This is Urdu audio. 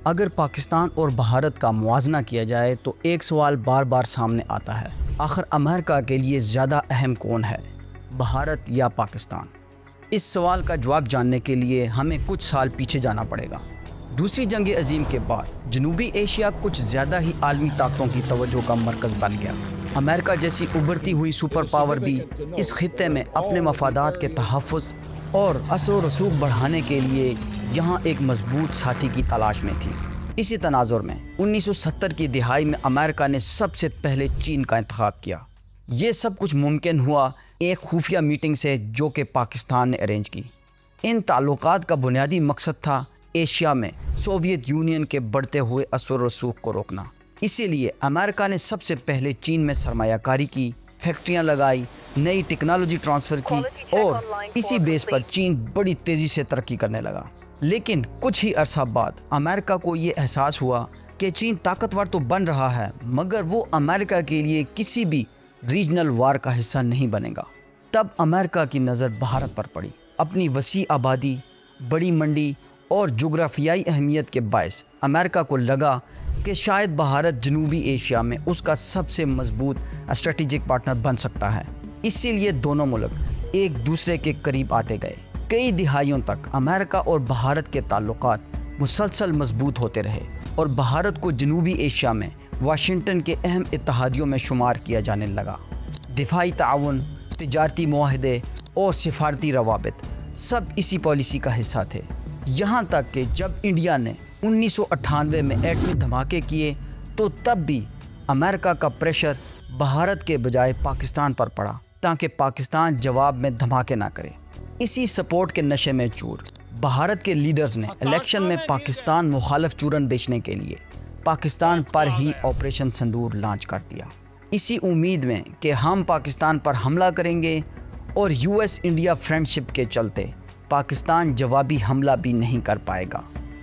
اگر پاکستان اور بھارت کا موازنہ کیا جائے تو ایک سوال بار بار سامنے آتا ہے، آخر امریکہ کے لیے زیادہ اہم کون ہے، بھارت یا پاکستان؟ اس سوال کا جواب جاننے کے لیے ہمیں کچھ سال پیچھے جانا پڑے گا۔ دوسری جنگ عظیم کے بعد جنوبی ایشیا کچھ زیادہ ہی عالمی طاقتوں کی توجہ کا مرکز بن گیا۔ امریکہ جیسی ابھرتی ہوئی سپر پاور بھی اس خطے میں اپنے مفادات کے تحفظ اور اثر و رسوخ بڑھانے کے لیے یہاں ایک مضبوط ساتھی کی تلاش میں تھی۔ اسی تناظر میں 1970 کی دہائی میں امریکہ نے سب سے پہلے چین کا انتخاب کیا۔ یہ سب کچھ ممکن ہوا ایک خفیہ میٹنگ سے جو کہ پاکستان نے ارینج کی۔ ان تعلقات کا بنیادی مقصد تھا ایشیا میں سوویت یونین کے بڑھتے ہوئے اثر و رسوخ کو روکنا۔ اسی لیے امریکہ نے سب سے پہلے چین میں سرمایہ کاری کی، فیکٹریاں لگائی، نئی ٹیکنالوجی ٹرانسفر کی اور اسی بیس پر چین بڑی تیزی سے ترقی کرنے لگا۔ لیکن کچھ ہی عرصہ بعد امریکہ کو یہ احساس ہوا کہ چین طاقتور تو بن رہا ہے مگر وہ امریکہ کے لیے کسی بھی ریجنل وار کا حصہ نہیں بنے گا۔ تب امریکہ کی نظر بھارت پر پڑی۔ اپنی وسیع آبادی، بڑی منڈی اور جغرافیائی اہمیت کے باعث امریکہ کو لگا کہ شاید بھارت جنوبی ایشیا میں اس کا سب سے مضبوط اسٹریٹجک پارٹنر بن سکتا ہے۔ اسی لیے دونوں ملک ایک دوسرے کے قریب آتے گئے۔ کئی دہائیوں تک امریکہ اور بھارت کے تعلقات مسلسل مضبوط ہوتے رہے اور بھارت کو جنوبی ایشیا میں واشنگٹن کے اہم اتحادیوں میں شمار کیا جانے لگا۔ دفاعی تعاون، تجارتی معاہدے اور سفارتی روابط سب اسی پالیسی کا حصہ تھے، یہاں تک کہ جب انڈیا نے 1998 میں ایٹمی دھماکے کیے تو تب بھی امریکہ کا پریشر بھارت کے بجائے پاکستان پر پڑا تاکہ پاکستان جواب میں دھماکے نہ کرے۔ اسی سپورٹ کے نشے میں چور بھارت کے لیڈرز نے الیکشن میں پاکستان مخالف چورن بیچنے کے لیے پاکستان پر ہی آپریشن سندور لانچ کر دیا، اسی امید میں کہ ہم پاکستان پر حملہ کریں گے، اور US انڈیا فرینڈ شپ کے چلتے پاکستان جوابی حملہ بھی نہیں کر پائے گا۔